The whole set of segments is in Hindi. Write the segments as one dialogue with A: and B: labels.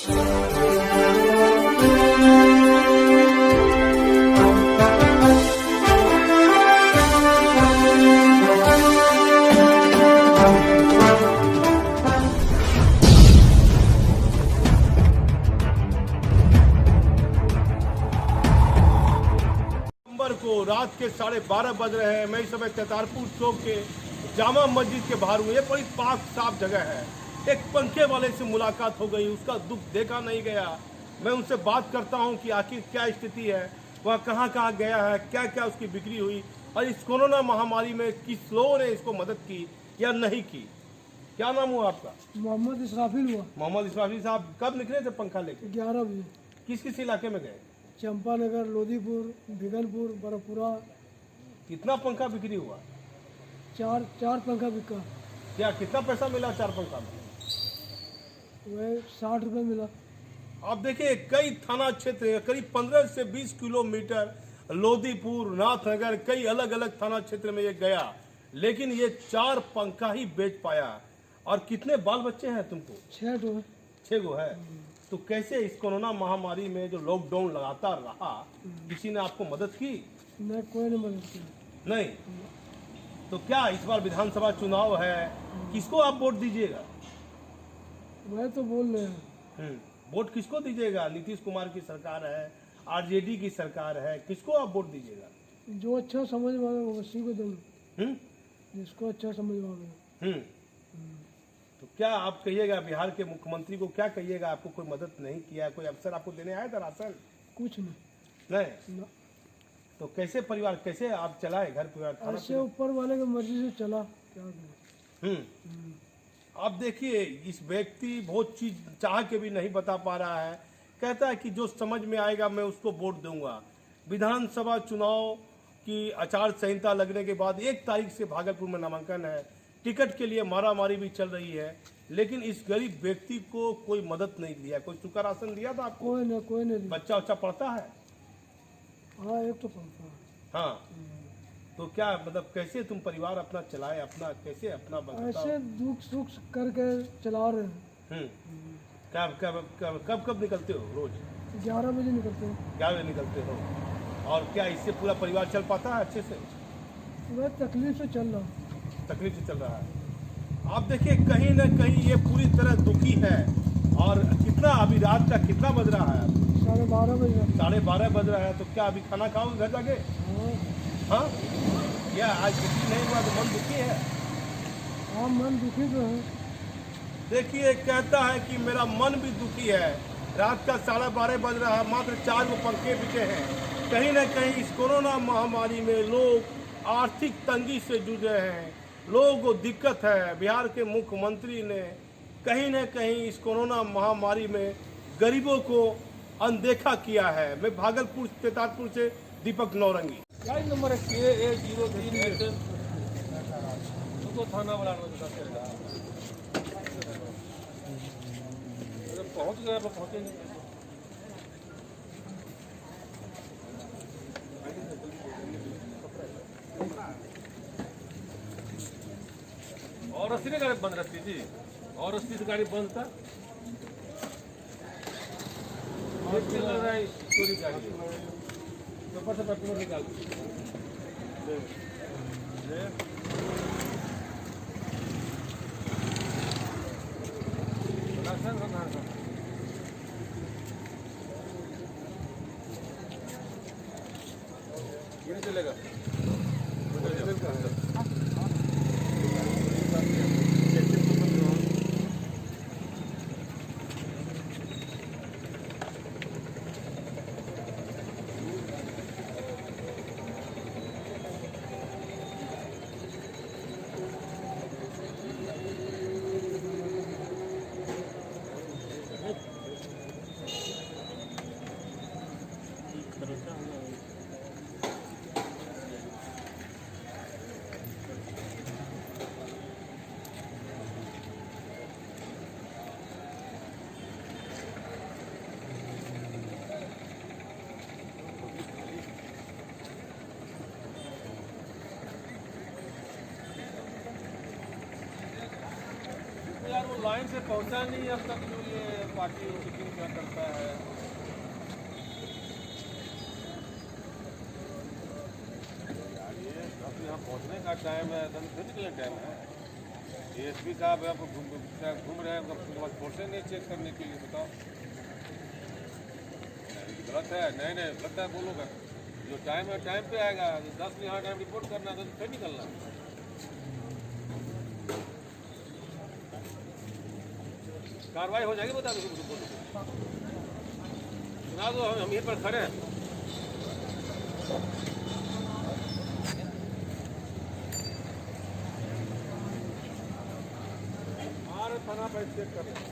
A: को रात के 12:30 बज रहे हैं। मैं इस समय करतारपुर चौक के जामा मस्जिद के बाहर हूँ। ये बड़ी पाक साफ जगह है। एक पंखे वाले से मुलाकात हो गई, उसका दुख देखा नहीं गया। मैं उनसे बात करता हूँ कि आखिर क्या स्थिति है, वह कहाँ कहाँ गया है, क्या क्या उसकी बिक्री हुई और इस कोरोना महामारी में किस लोगों ने इसको मदद की या नहीं की। क्या नाम हुआ आपका?
B: मोहम्मद इसराफिल हुआ।
A: मोहम्मद इसराफिल साहब कब निकले थे पंखा लेके?
B: 11 बजे।
A: किस किस इलाके में गए?
B: चंपानगर, लोधीपुर, बिगनपुर, बरपुरा।
A: कितना पंखा बिक्री हुआ?
B: चार पंखा बिका।
A: क्या कितना पैसा मिला 4 पंखा में?
B: वह 60 रुपये मिला।
A: आप देखिए कई थाना क्षेत्र करीब 15 से 20 किलोमीटर लोधीपुर, नाथनगर, कई अलग अलग थाना क्षेत्र में ये गया, लेकिन ये 4 पंखा ही बेच पाया। और कितने बाल बच्चे हैं तुमको?
B: 6
A: गो है। तो कैसे इस कोरोना महामारी में जो लॉकडाउन लगातार रहा, किसी ने आपको मदद की?
B: नहीं, कोई ने मदद की
A: नहीं। तो क्या इस बार विधानसभा चुनाव है, किसको आप वोट दीजिएगा?
B: वह तो बोल रहे हैं।
A: वोट किसको दीजिएगा? नीतीश कुमार की सरकार है, आरजेडी की सरकार है, किसको आप वोट दीजिएगा?
B: जो अच्छा समझ में आवे उसी को देंगे। जिसको अच्छा समझ में आवे।
A: तो क्या आप कहिएगा बिहार के मुख्यमंत्री को, क्या कहिएगा? आपको कोई मदद नहीं किया, कोई अफसर आपको देने आया था राशन?
B: कुछ
A: नहीं। तो कैसे परिवार, कैसे आप चलाए घर परिवार?
B: ऐसे ऊपर वाले की मर्जी से चला, क्या करें।
A: आप देखिए इस व्यक्ति बहुत चीज चाह के भी नहीं बता पा रहा है। कहता है कि जो समझ में आएगा मैं उसको वोट दूंगा। विधानसभा चुनाव की आचार संहिता लगने के बाद 1 तारीख से भागलपुर में नामांकन है। टिकट के लिए मारामारी भी चल रही है, लेकिन इस गरीब व्यक्ति को कोई मदद नहीं दिया। कोई सूखा राशन दिया था आपको?
B: कोई नहीं।
A: बच्चा पढ़ता है?
B: हाँ, एक तो पढ़ता है।
A: हाँ। तो क्या मतलब कैसे तुम परिवार अपना चलाए, अपना कैसे अपना
B: ऐसे दुख सुख करके चला रहे हैं।
A: कब निकलते हो रोज?
B: 11 बजे निकलते हैं।
A: 11 बजे निकलते हो। और क्या इससे पूरा परिवार चल पाता है अच्छे से?
B: वह तकलीफ से चल रहा।
A: तकलीफ से चल रहा है। आप देखिए कहीं ना कहीं ये पूरी तरह दुखी है। और कितना अभी रात का कितना बज रहा है?
B: 12:30 बज रहा।
A: 12:30 बज रहा है। तो क्या अभी खाना खाओगे घर जाके? हाँ। क्या आज दुखी नहीं हुआ तो मन दुखी है?
B: हाँ, मन दुखी तो है।
A: देखिए कहता है कि मेरा मन भी दुखी है। रात का 12:30 बज रहा है, मात्र 4 गो पंखे बिके हैं। कहीं ना कहीं इस कोरोना महामारी में लोग आर्थिक तंगी से जूझ रहे हैं, लोगों को दिक्कत है। बिहार के मुख्यमंत्री ने कहीं न कहीं इस कोरोना महामारी में गरीबों को अनदेखा किया है। मैं भागलपुर करतारपुर से दीपक नौरंगी।
B: गाड़ी नंबर है KA03 थाना वाला पहुँच गया, पहुँचेंगे। और 80 ने गाड़ी बंद रखती थी, और 80 से गाड़ी बंद था। और चल रहा है चोरी गाड़ी, पेपर से पेपर निकाल ये चलेगा। यार वो लाइन से पहुंचा नहीं अब तक जो ये
C: पार्टी मीटिंग क्या करता है। यार ये अब यहाँ पहुँचने का टाइम है, तो फिर निकलने टाइम है। एएसपी साहब यहाँ पर घूम रहे हैं, उसके बाद फोर्सें नहीं चेक करने के लिए, बताओ गलत है। नहीं नहीं लगता है बोलोगा, जो टाइम है टाइम पे आएगा। 10 यहाँ टाइम रिपोर्ट करना है तो फिर निकलना। कार्रवाई हो जाएगी, बता दो सुना दो, हम यहीं पर खड़े हैं। हमारे थाना पर चेक कर रहे हैं।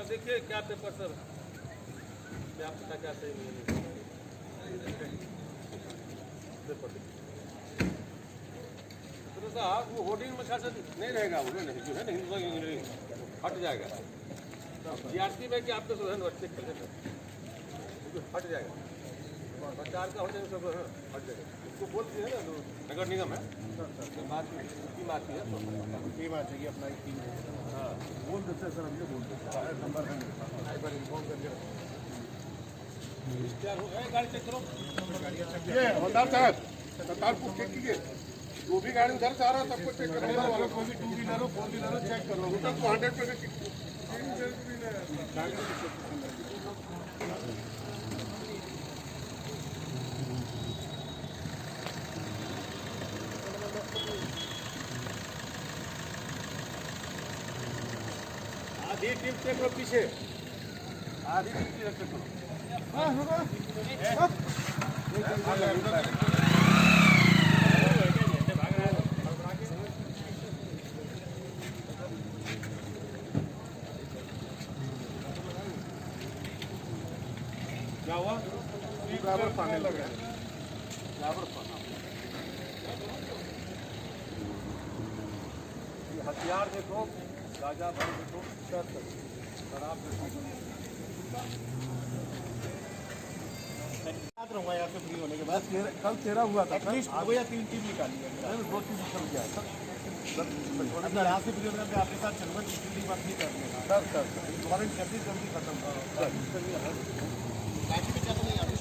C: देखिए क्या पेपर सर, क्या पता क्या सही नहीं है पेपर। तो साहब वो होर्डिंग में ख्याल से नहीं रहेगा, वो नहीं जो है ना हिंदू इंग्लिश हट जाएगा। जीआरसी में क्या आपको है चेक कर लेते हट जाएगा, सरकार का हो जाएगा सब हट जाएगा। उसको बोलती है ना नगर निगम है बात की बात है टीम आ चाहिए अपना एक टीम। हाँ बोल देते हैं सर, हमने बोल देते हैं नंबर है एक बार इन्फॉर्म करके गाड़ी चेक करो।
D: ये हवलदार साहब करतारपुर चेक कीजिए, जो भी गाड़ी उधर से आ रहा है सबको चेक करो। कोई भी 2 व्हीलर हो 4 व्हीलर हो चेक कर लो, टोटल 100%
C: आधी टीम चेक करो पीछे, आधी टीम चेक करो। क्या हुआ?
D: बराबर पानी लगा,
C: बराबर पाना। हथियार देखो, गाजा भर देखो, शराब देखो। याद रहूँगा यहाँ से फ्री होने के बाद।
D: कल 13 हुआ था,
C: एटलीस्ट 2 या 3 टीम निकाली है।
D: 2 टीम निकल गया सर।
C: यहाँ से फ्री होने के आपके साथ चलूँगा, तीसरी बात नहीं करनी है
D: सर
C: वारंट जल्दी जल्दी खत्म करो। बाकी में क्या नहीं अभी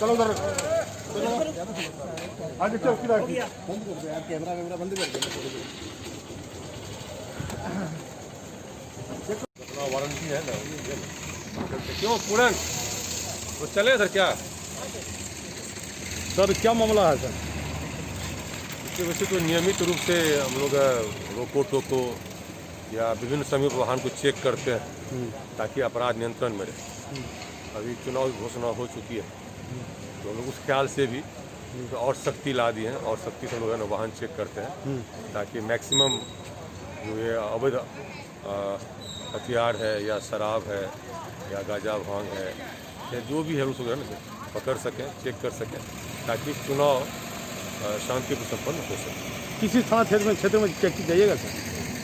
D: चलो उधर आगे चल किधर
B: कैमरा वैमरा बंद कर दो।
C: अपना वारंटी है ना, क्यों पूरन तो चले सर। क्या
A: सर क्या मामला है सर?
C: इसके वजह से तो नियमित रूप से हम लोग रोको टोको या विभिन्न समय पर वाहन को चेक करते हैं ताकि अपराध नियंत्रण में रहे। अभी चुनाव की घोषणा हो चुकी है तो हम लोग उस ख्याल से भी तो और सख्ती ला दी है, और सख्ती से हम लोग है ना वाहन चेक करते हैं ताकि मैक्सिमम जो ये अवैध हथियार है या शराब है या गांजा भांग है या जो भी है उसको है ना पकड़ सकें, चेक कर सकें ताकि चुनाव शांति को संपन्न हो सके।
A: किसी थाना क्षेत्र में चेक की जाइएगा सर?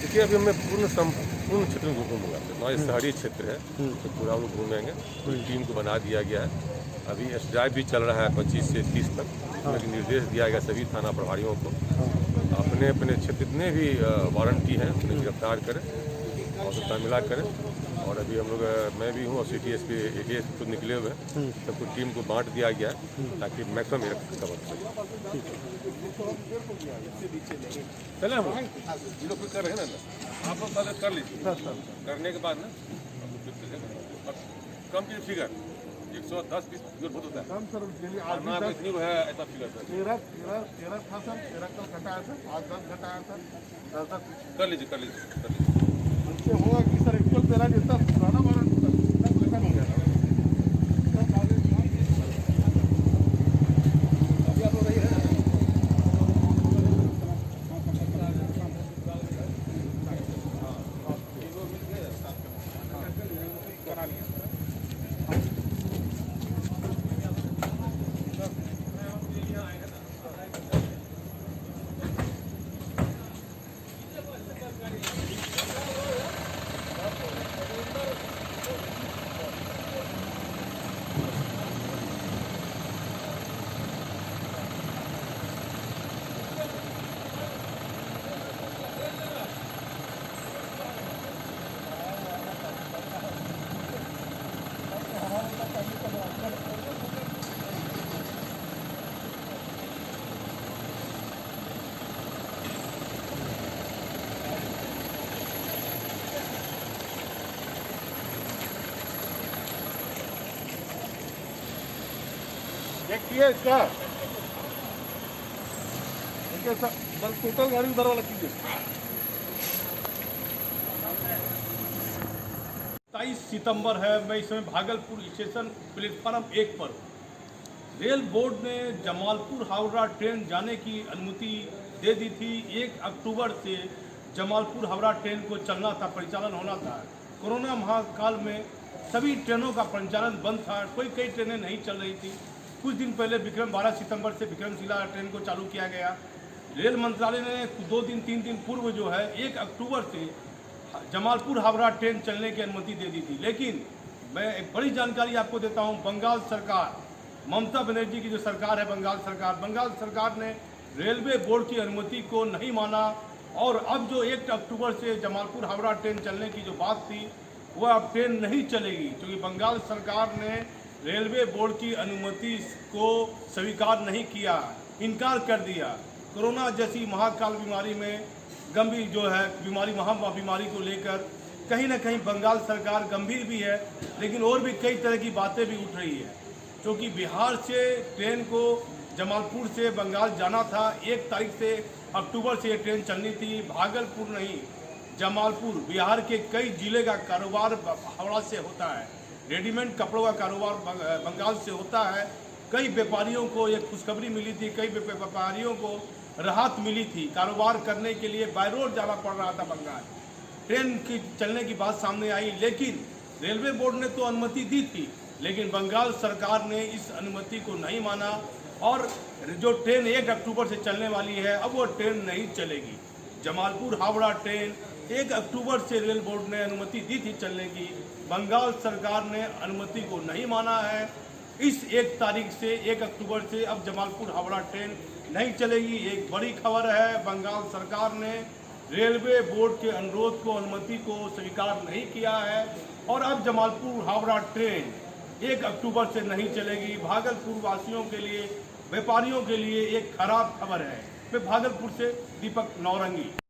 C: देखिए अभी हमने पूर्ण क्षेत्र में घूमूंगा, हमारे शहरी क्षेत्र है तो पूरा हम लोग घूमेंगे। पूरी टीम को बना दिया गया है, अभी ड्राइव भी चल रहा है 25 से 30 तक। लेकिन निर्देश दिया गया सभी थाना प्रभारियों को अपने अपने क्षेत्र जितने भी वारंटी हैं उन्हें गिरफ्तार करें और उसका मिला करें। और अभी हम लोग मैं भी हूँ और सिटी एसपी ADS खुद निकले हुए हैं, सबको टीम को बांट दिया गया है ताकि मैक्सिमम कवर सके। चले हम लोग फिर कर रहे हैं ना, आप लोग पहले कर लीजिए, करने के बाद ना कम की फिगर 110-20 फिगर बहुत होता है
D: कम सर।
C: आज इतनी है ऐसा फिगर सर।
D: 13 था सर, 13 कल घटाया सर, आज 10 घटाया सर, 10
C: कर लीजिए
D: होगा कि सर एक्चुअल 13 नहीं था, पुराना वारंट था। चेक किए इसका बस टोटल गाड़ी उधर वाला कीजिए।
A: 27 सितंबर है। मैं इस समय भागलपुर स्टेशन प्लेटफार्म 1 पर हूँ। रेल बोर्ड ने जमालपुर हावड़ा ट्रेन जाने की अनुमति दे दी थी। 1 अक्टूबर से जमालपुर हावड़ा ट्रेन को चलना था, परिचालन होना था। कोरोना महाकाल में सभी ट्रेनों का परिचालन बंद था, कई ट्रेनें नहीं चल रही थी। कुछ दिन पहले 12 सितंबर से विक्रमशिला ट्रेन को चालू किया गया। रेल मंत्रालय ने 2 दिन 3 दिन पूर्व जो है 1 अक्टूबर से जमालपुर हावड़ा ट्रेन चलने की अनुमति दे दी थी। लेकिन मैं एक बड़ी जानकारी आपको देता हूं, बंगाल सरकार, ममता बनर्जी की जो सरकार है बंगाल सरकार ने रेलवे बोर्ड की अनुमति को नहीं माना और अब जो 1 अक्टूबर से जमालपुर हावड़ा ट्रेन चलने की जो बात थी वह अब ट्रेन नहीं चलेगी, क्योंकि बंगाल सरकार ने रेलवे बोर्ड की अनुमति को स्वीकार नहीं किया, इनकार कर दिया। कोरोना जैसी महाकाल बीमारी में गंभीर जो है बीमारी को लेकर कहीं ना कहीं बंगाल सरकार गंभीर भी है, लेकिन और भी कई तरह की बातें भी उठ रही है। क्योंकि बिहार से ट्रेन को जमालपुर से बंगाल जाना था, 1 तारीख से अक्टूबर से ये ट्रेन चलनी थी। भागलपुर नहीं, जमालपुर, बिहार के कई जिले का कारोबार हावड़ा से होता है। रेडीमेड कपड़ों का कारोबार बंगाल से होता है। कई व्यापारियों को एक खुशखबरी मिली थी, कई व्यापारियों को राहत मिली थी। कारोबार करने के लिए बाय रोड जाना पड़ रहा था बंगाल। ट्रेन की चलने की बात सामने आई, लेकिन रेलवे बोर्ड ने तो अनुमति दी थी, लेकिन बंगाल सरकार ने इस अनुमति को नहीं माना और जो ट्रेन 1 अक्टूबर से चलने वाली है अब वो ट्रेन नहीं चलेगी। जमालपुर हावड़ा ट्रेन 1 अक्टूबर से रेल बोर्ड ने अनुमति दी थी चलने की, बंगाल सरकार ने अनुमति को नहीं माना है। इस 1 तारीख से 1 अक्टूबर से अब जमालपुर हावड़ा ट्रेन नहीं चलेगी। एक बड़ी खबर है, बंगाल सरकार ने रेलवे बोर्ड के अनुरोध को, अनुमति को स्वीकार नहीं किया है और अब जमालपुर हावड़ा ट्रेन 1 अक्टूबर से नहीं चलेगी। भागलपुर वासियों के लिए, व्यापारियों के लिए एक खराब खबर है। मैं भागलपुर से दीपक नौरंगी।